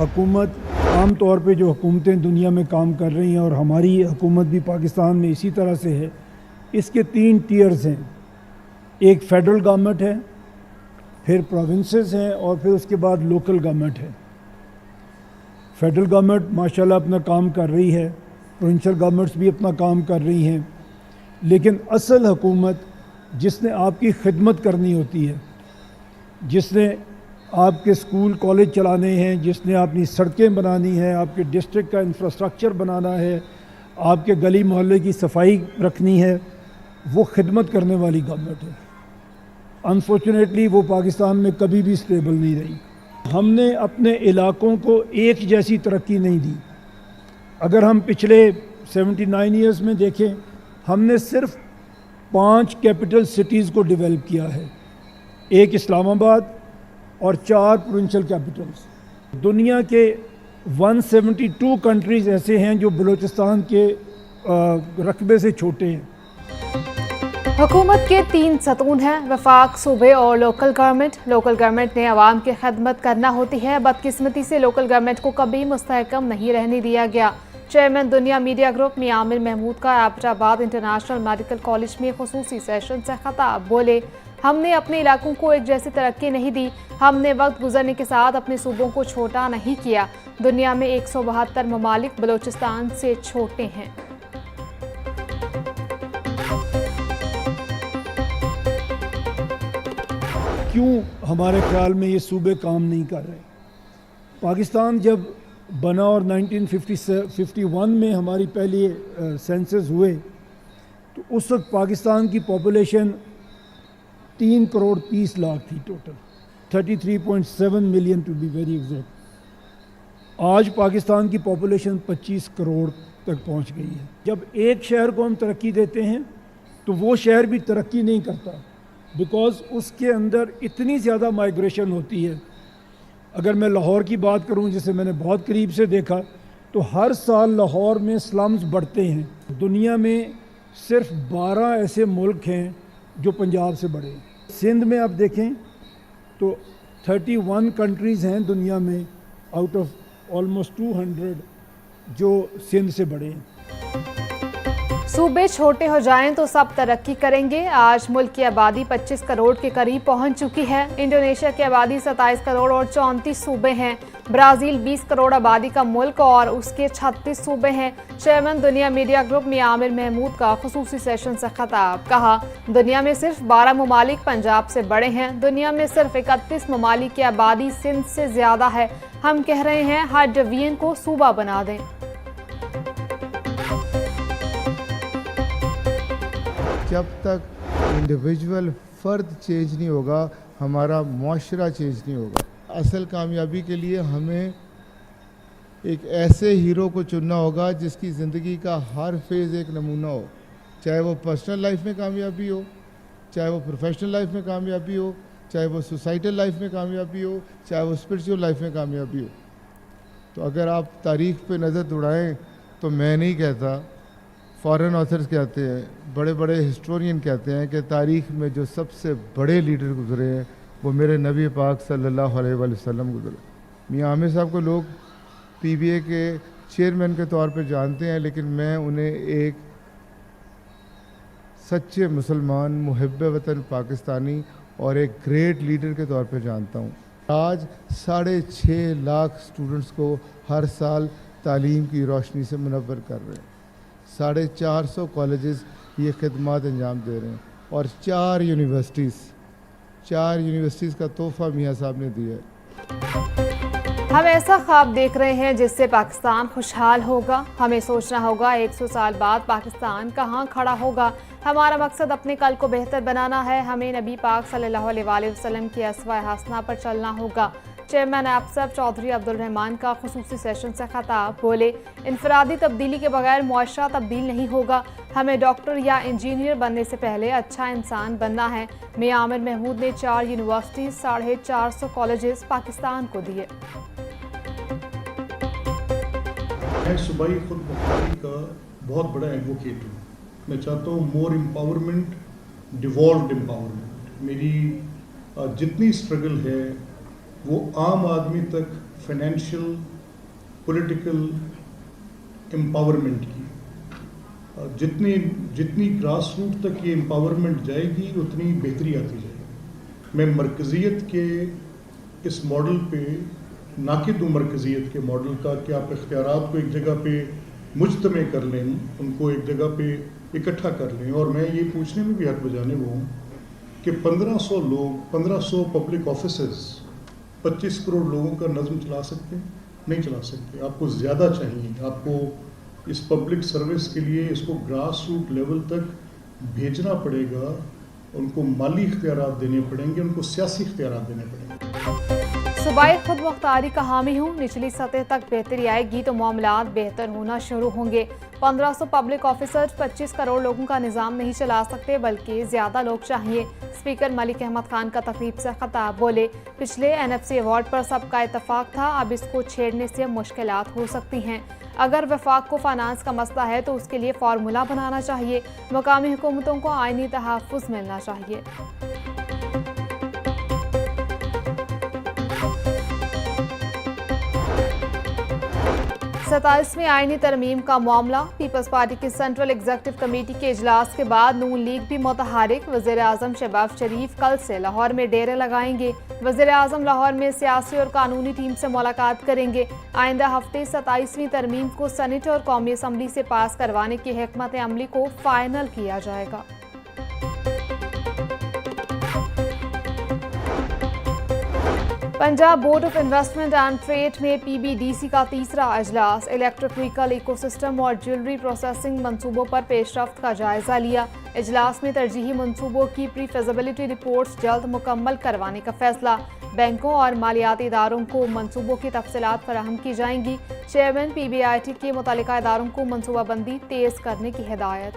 حکومت عام طور پہ جو حکومتیں دنیا میں کام کر رہی ہیں اور ہماری حکومت بھی پاکستان میں اسی طرح سے ہے، اس کے 3 ٹیئرز ہیں. ایک فیڈرل گورنمنٹ ہے، پھر پروونسز ہیں اور پھر اس کے بعد لوکل گورنمنٹ ہے. فیڈرل گورنمنٹ ماشاءاللہ اپنا کام کر رہی ہے، پروونشل گورنمنٹس بھی اپنا کام کر رہی ہیں، لیکن اصل حکومت جس نے آپ کی خدمت کرنی ہوتی ہے، جس نے آپ کے اسکول کالج چلانے ہیں، جس نے اپنی سڑکیں بنانی ہیں، آپ کے ڈسٹرکٹ کا انفراسٹرکچر بنانا ہے، آپ کے گلی محلے کی صفائی رکھنی ہے، وہ خدمت کرنے والی گورنمنٹ ہے. انفارچونیٹلی وہ پاکستان میں کبھی بھی اسٹیبل نہیں رہی. ہم نے اپنے علاقوں کو ایک جیسی ترقی نہیں دی. اگر ہم پچھلے 79 ایئرز میں دیکھیں، ہم نے صرف 5 کیپٹل سٹیز کو ڈیولپ کیا ہے، ایک اسلام آباد اور 4 پروونشل کیپٹلز. دنیا کے 172 کنٹریز ایسے ہیں جو بلوچستان کے رقبے سے چھوٹے ہیں. حکومت کے 3 ستون ہیں: وفاق، صوبے اور لوکل گورنمنٹ. لوکل گورنمنٹ نے عوام کی خدمت کرنا ہوتی ہے. بدقسمتی سے لوکل گورنمنٹ کو کبھی مستحکم نہیں رہنے دیا گیا. چیئرمین دنیا میڈیا گروپ میاں عامر محمود کا ایبٹ آباد انٹرنیشنل میڈیکل کالج میں خصوصی سیشن سے خطاب. بولے، ہم نے اپنے علاقوں کو ایک جیسی ترقی نہیں دی. ہم نے وقت گزرنے کے ساتھ اپنے صوبوں کو چھوٹا نہیں کیا. دنیا میں 172 ممالک بلوچستان سے چھوٹے ہیں. کیوں ہمارے خیال میں یہ صوبے کام نہیں کر رہے؟ پاکستان جب بنا اور 1951 میں ہماری پہلی سینسز ہوئے تو اس وقت پاکستان کی پاپولیشن 3 کروڑ 30 لاکھ تھی total, 33.7 million to be very exact. آج پاکستان کی پاپولیشن 25 کروڑ تک پہنچ گئی ہے. جب ایک شہر کو ہم ترقی دیتے ہیں تو وہ شہر بھی ترقی نہیں کرتا، بیکاز اس کے اندر اتنی زیادہ مائیگریشن ہوتی ہے. اگر میں لاہور کی بات کروں، جسے میں نے بہت قریب سے دیکھا، تو ہر سال لاہور میں سلمز بڑھتے ہیں. دنیا میں صرف 12 ایسے ملک ہیں جو پنجاب سے بڑے ہیں. سندھ میں آپ دیکھیں تو 31 کنٹریز ہیں دنیا میں آؤٹ آف آلموسٹ 200 جو سندھ سے بڑے ہیں. صوبے چھوٹے ہو جائیں تو سب ترقی کریں گے. آج ملک کی آبادی 25 کروڑ کے قریب پہنچ چکی ہے. انڈونیشیا کی آبادی 27 کروڑ اور 34 صوبے ہیں. برازیل 20 کروڑ آبادی کا ملک اور اس کے 36 صوبے ہیں. چیئرمین دنیا میڈیا گروپ میاں عامر محمود کا خصوصی سیشن سے خطاب. کہا، دنیا میں صرف 12 ممالک پنجاب سے بڑے ہیں. دنیا میں صرف 31 ممالک کی آبادی سندھ سے زیادہ ہے. ہم کہہ رہے ہیں ہر ڈویژن کو صوبہ بنا دیں. جب تک انڈیویجول فرد چینج نہیں ہوگا، ہمارا معاشرہ چینج نہیں ہوگا. اصل کامیابی کے لیے ہمیں ایک ایسے ہیرو کو چننا ہوگا جس کی زندگی کا ہر فیز ایک نمونہ ہو، چاہے وہ پرسنل لائف میں کامیابی ہو، چاہے وہ پروفیشنل لائف میں کامیابی ہو، چاہے وہ سوسائٹل لائف میں کامیابی ہو، چاہے وہ اسپرچول لائف میں کامیابی ہو. تو اگر آپ تاریخ پہ نظر دوڑائیں تو میں نہیں کہتا، فارن آتھرز کہتے ہیں، بڑے بڑے ہسٹورین کہتے ہیں کہ تاریخ میں جو سب سے بڑے لیڈر گزرے ہیں وہ میرے نبی پاک صلی اللہ علیہ وآلہ وسلم گزرے. میاں عامر صاحب کو لوگ پی بی اے کے چیئرمین کے طور پہ جانتے ہیں، لیکن میں انہیں ایک سچے مسلمان، محب وطن پاکستانی اور ایک گریٹ لیڈر کے طور پہ جانتا ہوں. آج 6.5 لاکھ سٹوڈنٹس کو ہر سال تعلیم کی روشنی سے منور کر رہے ہیں. 450 کالجز یہ خدمات انجام دے رہے ہیں اور 4 یونیورسٹیز کا تحفہ میاں صاحب نے دیا ہے. ہم ایسا خواب دیکھ رہے ہیں جس سے پاکستان خوشحال ہوگا. ہمیں سوچنا ہوگا 100 سال بعد پاکستان کہاں کھڑا ہوگا. ہمارا مقصد اپنے کل کو بہتر بنانا ہے. ہمیں نبی پاک صلی اللہ علیہ وآلہ وسلم کی اسوہ حسنہ پر چلنا ہوگا. چیئرمین ایپسب چودھری عبدالرحمان کا خصوصی سیشن سے خطاب. بولے، انفرادی تبدیلی کے بغیر معاشرہ تبدیل نہیں ہوگا. ہمیں ڈاکٹر یا انجینئر بننے سے پہلے اچھا انسان بننا ہے. میاں عامر محمود نے 4 یونیورسٹیز، 450 کالجز پاکستان کو دیے. میں صوبائی خود مختاری کا بہت بڑا ایڈوکیٹ ہوں. میں چاہتا ہوں مور امپاورمنٹ، ڈیوالوڈ امپاورمنٹ. میری جتنی اسٹرگل ہے وہ عام آدمی تک فائنینشیل पॉलिटिकल एम्पावरमेंट की। जितनी ग्रास रूट तक ये एम्पावरमेंट जाएगी उतनी बेहतरी आती जाएगी। मैं मरकज़ियत के इस मॉडल पे नाकिद हूँ, मरकज़ियत के मॉडल का, कि आप इख्तियारात को एक जगह पे मुज्तमे कर लें, उनको एक जगह पे इकट्ठा कर लें। और मैं ये पूछने में भी हक बजाने वो हूँ कि 1500 लोग, 1500 पब्लिक ऑफिसर्स 25 करोड़ लोगों का नज़म चला सकते हैं? नहीं चला सकते। आपको ज़्यादा चाहिए। आपको इस पब्लिक सर्विस के लिए इसको ग्रास रूट लेवल तक भेजना पड़ेगा, उनको माली इख्तियारात देने पड़ेंगे, उनको सियासी इख्तियारात देने पड़ेंगे। सूबाई खुद मुख्तारी का हामी हूँ, निचली सतह तक बेहतरी आएगी तो मामलात बेहतर होना शुरू होंगे। 1500 पब्लिक ऑफिसर्स 25 करोड़ लोगों का निज़ाम नहीं चला सकते, बल्कि ज़्यादा लोग चाहिए। स्पीकर मलिक अहमद खान का तकरीब से खिताब बोले, पिछले NFC अवार्ड पर सबका इत्तफाक था, अब इसको छेड़ने से मुश्किलात हो सकती हैं। अगर वफाक को फाइनेंस का मसला है तो उसके लिए फार्मूला बनाना चाहिए। मकामी हुकूमतों को आइनी तहफ़्फ़ुज़ मिलना चाहिए। 27वीं आईनी तरमीम का मामला। पीपल्स पार्टी की सेंट्रल एग्जीक्यूटिव कमेटी के इजलास के बाद नून लीग भी मुतहरिक। वज़ीर आज़म शहबाज शरीफ कल से लाहौर में डेरे लगाएंगे। वज़ीर आज़म लाहौर में सियासी और कानूनी टीम से मुलाकात करेंगे। आइंदा हफ्ते 27वीं तरमीम को सेनेट और कौमी असम्बली से पास करवाने की हिकमत अमली को फाइनल किया जाएगा। Punjab board of investment and trade में PBDC का तीसरा अजलास। इलेक्ट्रिक व्हीकल इकोसिस्टम और ज्वेलरी प्रोसेसिंग मंसूबों पर पेशरफ्त का जायजा लिया। इजलास में तरजीही मंसूबों की प्री फिजिबिलिटी रिपोर्ट्स जल्द मुकम्मल करवाने का फैसला। बैंकों और मालियाती इदारों को मंसूबों की तफसीलात फराहम की जाएंगी। चेयरमैन PBIT के मुतल्लिका इदारों को मंसूबाबंदी तेज़ करने की हिदायत।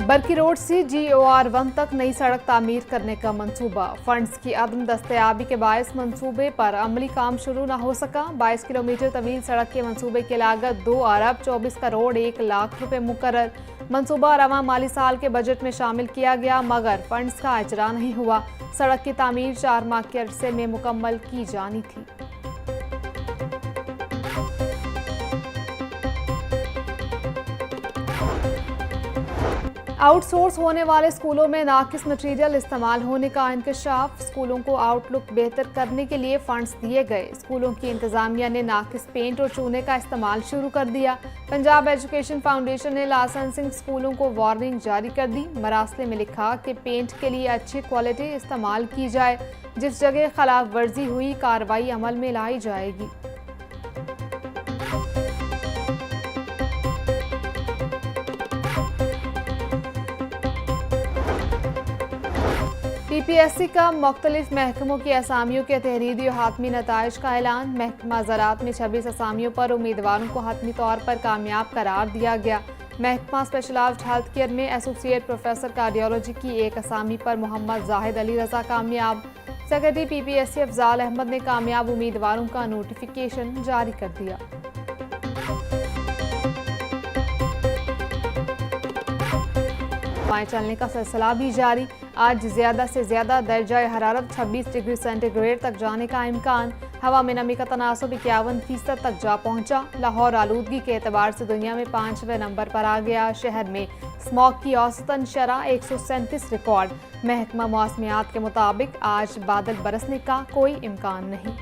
बरकी रोड से GOR1 तक नई सड़क तामीर करने का मंसूबा। फंड्स की अदम दस्तयाबी के बायस मंसूबे पर अमली काम शुरू न हो सका। 22 किलोमीटर तवील सड़क के मंसूबे की लागत 2 अरब 24 करोड़ 1 लाख रुपए मुकर्रर। मंसूबा रवा माली साल के बजट में शामिल किया गया, मगर फंड्स का इजरा नहीं हुआ। सड़क की तामीर 4 माह के अरसे में मुकम्मल की जानी थी। आउटसोर्स होने वाले स्कूलों में नाकिस मटीरियल इस्तेमाल होने का इंकशाफ। स्कूलों को आउटलुक बेहतर करने के लिए फंड्स दिए गए। स्कूलों की इंतजामिया ने नाकिस पेंट और चूने का इस्तेमाल शुरू कर दिया। पंजाब एजुकेशन फाउंडेशन ने लाइसेंसिंग स्कूलों को वार्निंग जारी कर दी। मरासले में लिखा कि पेंट के लिए अच्छी क्वालिटी इस्तेमाल की जाए। जिस जगह खिलाफ वर्जी हुई कार्रवाई अमल में लाई जाएगी। PPSC का मुख्तलिफ महकमों की असामियों के तहरीरी और हातमी नताइज का ऐलान। महकमा ज़राअत में 26 असामियों पर उम्मीदवारों को हतमी तौर पर कामयाब करार दिया गया। महकमा स्पेशलाइज्ड हेल्थ केयर में एसोसिएट प्रोफेसर कार्डियोलॉजी की एक असामी पर मोहम्मद जाहिद अली रजा कामयाब। सेक्रेटरी PPSC अफजाल अहमद ने कामयाब उम्मीदवारों का नोटिफिकेशन जारी कर दिया। हवाएं चलने का सिलसिला भी जारी। आज ज़्यादा से ज़्यादा दर्जा हरारत 26 डिग्री सेंटीग्रेड तक जाने का इम्कान। हवा में नमी का तनासब 51% तक जा पहुंचा। लाहौर आलूदगी के एतबार से दुनिया में 5वें नंबर पर आ गया। शहर में स्मॉग की औसतन शरह 137 रिकॉर्ड। महकमा मौसमियात के मुताबिक आज बादल बरसने का कोई इम्कान नहीं।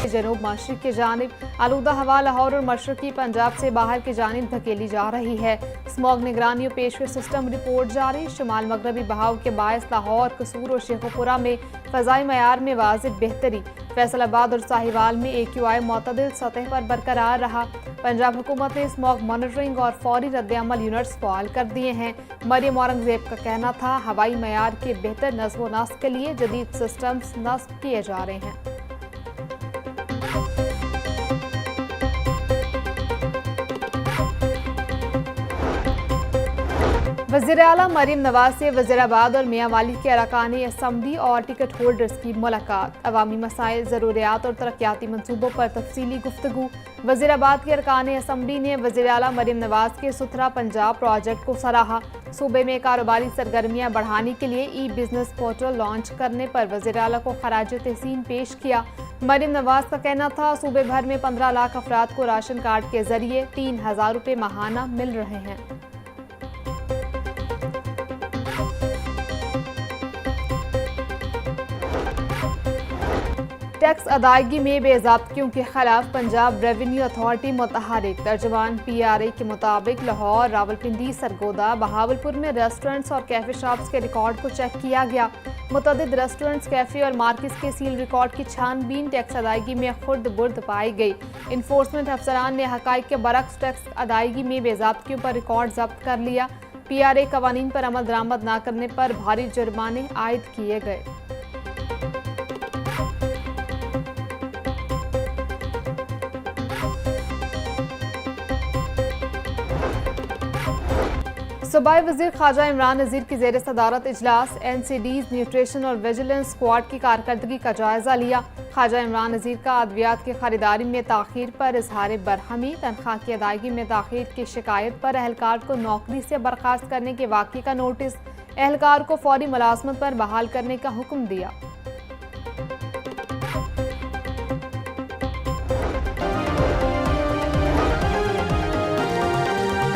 जनूब मशरक की जानिब आलूदा हवा लाहौर और मशरकी पंजाब से बाहर की जानिब धकेली जा रही है। स्मॉग निगरानी और पेशवे सिस्टम रिपोर्ट जारी। शुमाल मगरबी बहाव के बायस लाहौर, कसूर और शेखुपुरा में फ़ज़ाई मयार में वाज़िह बेहतरी। फैसलाबाद और साहिवाल में AQI मुतदिल सतह पर बरकरार रहा। पंजाब हुकूमत ने स्मॉग मॉनिटरिंग और फौरी रद्द-ए-अमल यूनिट्स फ़ाल कर दिए हैं। मरियम औरंगज़ेब का कहना था, हवाई मयार के बेहतर नस्ब व नस्क के लिए जदीद सिस्टम्स नस्ब किए जा रहे हैं। वज़ीर आला मरीम नवाज से वज़ीराबाद और मियांवाली के अरकान असम्बली और टिकट होल्डर्स की मुलाकात। अवामी मसाइल, ज़रूरियात और तरक्याती मनसूबों पर तफसीली गुफ्तगू। वज़ीराबाद के अरकान असम्बली ने वज़ीर आला मरीम नवाज के सुथरा पंजाब प्रोजेक्ट को सराहा। सूबे में कारोबारी सरगर्मियाँ बढ़ाने के लिए ई बिज़नेस पोर्टल लॉन्च करने पर वज़ीर आला को खराज तहसीन पेश किया। मरीम नवाज का कहना था, सूबे भर में 15 लाख अफराद को राशन कार्ड के जरिए 3000 रुपये माहाना मिल रहे हैं। टैक्स अदायगी में बेज़ाब्तियों के खिलाफ पंजाब रेवेन्यू अथॉरिटी मुतहरिक। तर्जुमान PRA के मुताबिक लाहौर, रावलपिंडी, सरगोदा, बहावलपुर में रेस्टोरेंट्स और कैफ़े शॉप्स के रिकॉर्ड को चेक किया गया। मुतअद्दिद रेस्टोरेंट्स, कैफ़े और मार्केट्स के सील रिकॉर्ड की छानबीन टैक्स अदायगी में खुर्द बुर्द पाई गई। इन्फोर्समेंट अफसरान ने हक़ाइक़ के बरक्स टैक्स अदायगी में बेज़ाब्तियों पर रिकॉर्ड ज़ब्त कर लिया। PRA कवानीन पर अमल दरामद न करने पर भारी जुर्माने आयद किए गए। सूबाई वज़ीर ख्वाजा इमरान नज़ीर की ज़ेर सदारत इजलास NCDs, न्यूट्रिशन और विजिलेंस स्क्वाड की कारकर्दगी का जायज़ा लिया। ख्वाजा इमरान नज़ीर का अद्वियात की खरीदारी में ताख़ीर पर इजहार बरहमी, तनख्वाह की अदायगी में ताख़ीर की शिकायत पर एहलकार को नौकरी से बर्खास्त करने के वाक़े का नोटिस, एहलकार को फौरी मुलाज़मत पर बहाल करने का हुक्म दिया।